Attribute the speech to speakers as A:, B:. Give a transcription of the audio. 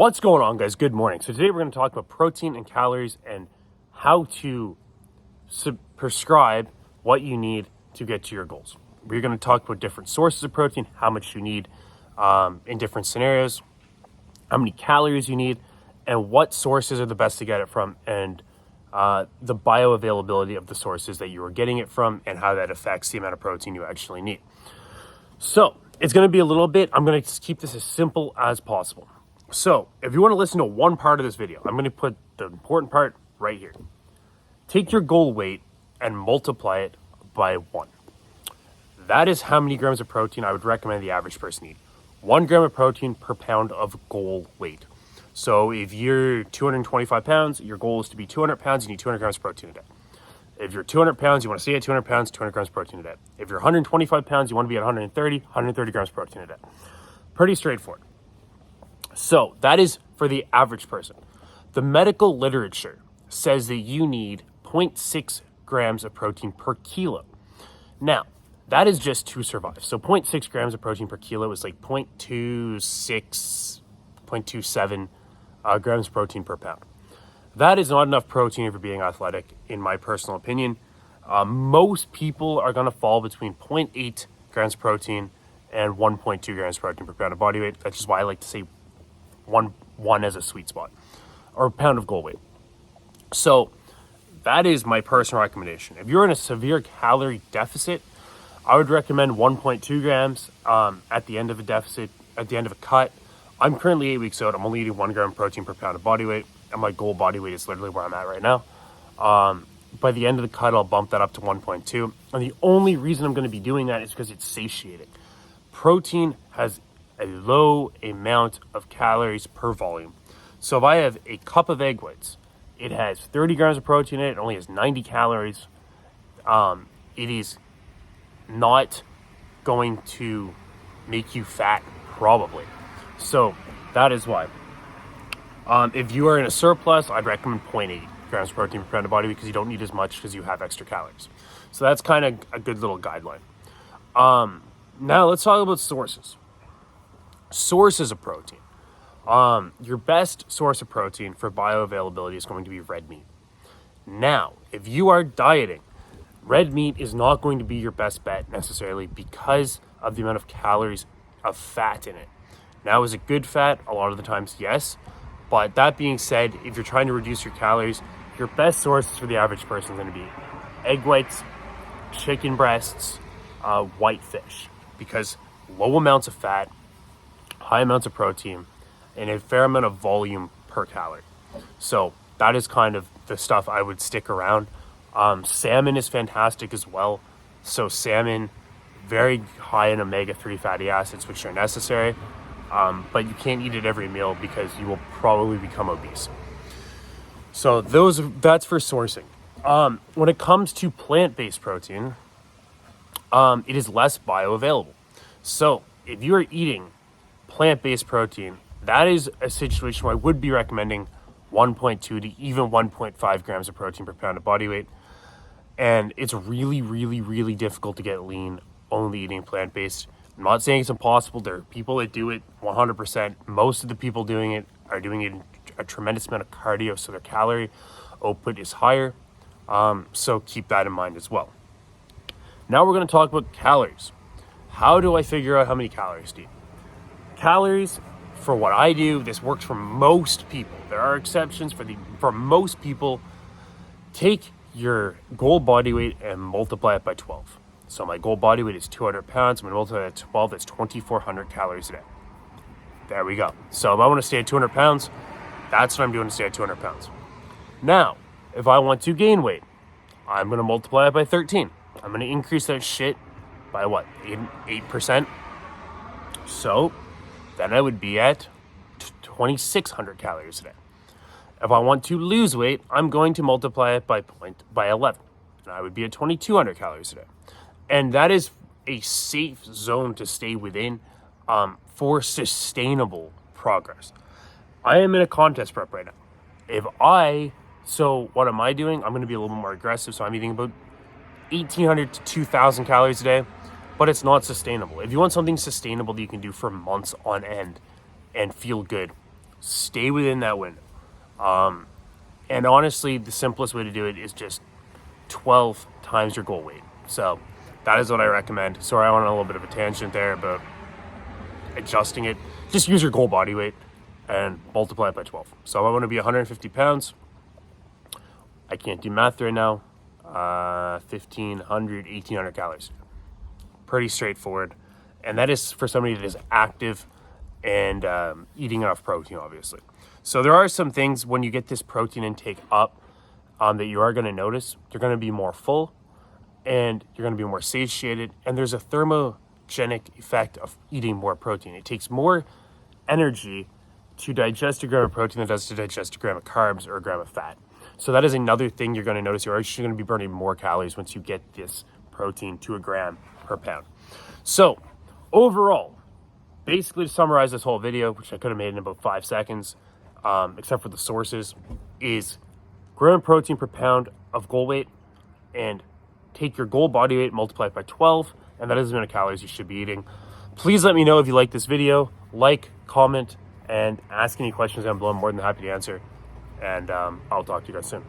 A: What's going on, guys? Good morning. So today we're going to talk about protein and calories and how to prescribe what you need to get to your goals. We're going to talk about different sources of protein, how much you need in different scenarios, how many calories you need, and what sources are the best to get it from, and the bioavailability of the sources that you are getting it from, and how that affects the amount of protein you actually need. So it's going to be a little bit, I'm going to keep this as simple as possible. So if you want to listen to one part of this video, I'm going to put the important part right here. Take your goal weight and multiply it by 1. That is how many grams of protein I would recommend the average person eat. 1 gram of protein per pound of goal weight. So if you're 225 pounds, your goal is to be 200 pounds, you need 200 grams of protein a day. If you're 200 pounds, you want to stay at 200 pounds, 200 grams of protein a day. If you're 125 pounds, you want to be at 130 grams of protein a day. Pretty straightforward. So that is for the average person. The medical literature says that you need 0.6 grams of protein per kilo. Now, that is just to survive. So 0.6 grams of protein per kilo is like 0.26, 0.27 grams of protein per pound. That is not enough protein if you're being athletic, in my personal opinion. Most people are going to fall between 0.8 grams of protein and 1.2 grams of protein per pound of body weight. That's just why I like to say one as a sweet spot, or a pound of goal weight. So that is my personal recommendation. If you're in a severe calorie deficit, I would recommend 1.2 grams at the end of a deficit, at the end of a cut. I'm currently 8 weeks out. I'm only eating 1 gram of protein per pound of body weight, and my goal body weight is literally where I'm at right now. By the end of the cut, I'll bump that up to 1.2. And the only reason I'm going to be doing that is because it's satiating. Protein has a low amount of calories per volume. So if I have a cup of egg whites, it has 30 grams of protein in it, it only has 90 calories. It is not going to make you fat, probably. So that is why. If you are in a surplus, I'd recommend 0.8 grams of protein per pound of body weight because you don't need as much because you have extra calories. So that's kind of a good little guideline. Now let's talk about sources. Sources of protein. Your best source of protein for bioavailability is going to be red meat. Now, if you are dieting, red meat is not going to be your best bet necessarily because of the amount of calories of fat in it. Now, is it good fat? A lot of the times, yes. But that being said, if you're trying to reduce your calories, your best sources for the average person are going to be egg whites, chicken breasts, white fish, because low amounts of fat, high amounts of protein, and a fair amount of volume per calorie. So that is kind of the stuff I would stick around. Salmon is fantastic as well. So salmon, very high in omega-3 fatty acids, which are necessary. But you can't eat it every meal because you will probably become obese. So that's for sourcing. When it comes to plant-based protein, it is less bioavailable. So if you are eating plant-based protein, that is a situation where I would be recommending 1.2 to even 1.5 grams of protein per pound of body weight. And it's really, really, really difficult to get lean only eating plant-based. I'm not saying it's impossible. There are people that do it 100%. Most of the people doing it are doing it in a tremendous amount of cardio, so their calorie output is higher. So keep that in mind as well. Now we're going to talk about calories. How do I figure out how many calories to eat? Calories, for what I do, this works for most people. There are exceptions. For most people, take your goal body weight and multiply it by 12. So my goal body weight is 200 pounds. I'm going to multiply it by 12. That's 2,400 calories a day. There we go. So if I want to stay at 200 pounds, that's what I'm doing to stay at 200 pounds. Now, if I want to gain weight, I'm going to multiply it by 13. I'm going to increase that shit by what? 8%. So then I would be at 2,600 calories a day. If I want to lose weight, I'm going to multiply it by 11. And I would be at 2,200 calories a day. And that is a safe zone to stay within for sustainable progress. I am in a contest prep right now. So what am I doing? I'm going to be a little bit more aggressive. So I'm eating about 1,800 to 2,000 calories a day, but it's not sustainable. If you want something sustainable that you can do for months on end and feel good, stay within that window. And honestly, the simplest way to do it is just 12 times your goal weight. So that is what I recommend. Sorry, I went on a little bit of a tangent there about adjusting it. Just use your goal body weight and multiply it by 12. So I want to be 150 pounds. I can't do math right now. 1,500, 1,800 calories. Pretty straightforward. And that is for somebody that is active and eating enough protein, obviously. So there are some things when you get this protein intake up that you are going to notice. You're going to be more full and you're going to be more satiated. And there's a thermogenic effect of eating more protein. It takes more energy to digest a gram of protein than it does to digest a gram of carbs or a gram of fat. So that is another thing you're going to notice. You're actually going to be burning more calories once you get this protein to a gram per pound. So overall, basically to summarize this whole video, which I could have made in about 5 seconds, except for the sources, is gram protein per pound of goal weight and take your goal body weight, multiply it by 12, and that is the amount of calories you should be eating. Please let me know if you like this video. Like, comment, and ask any questions down below. I'm more than happy to answer. And I'll talk to you guys soon.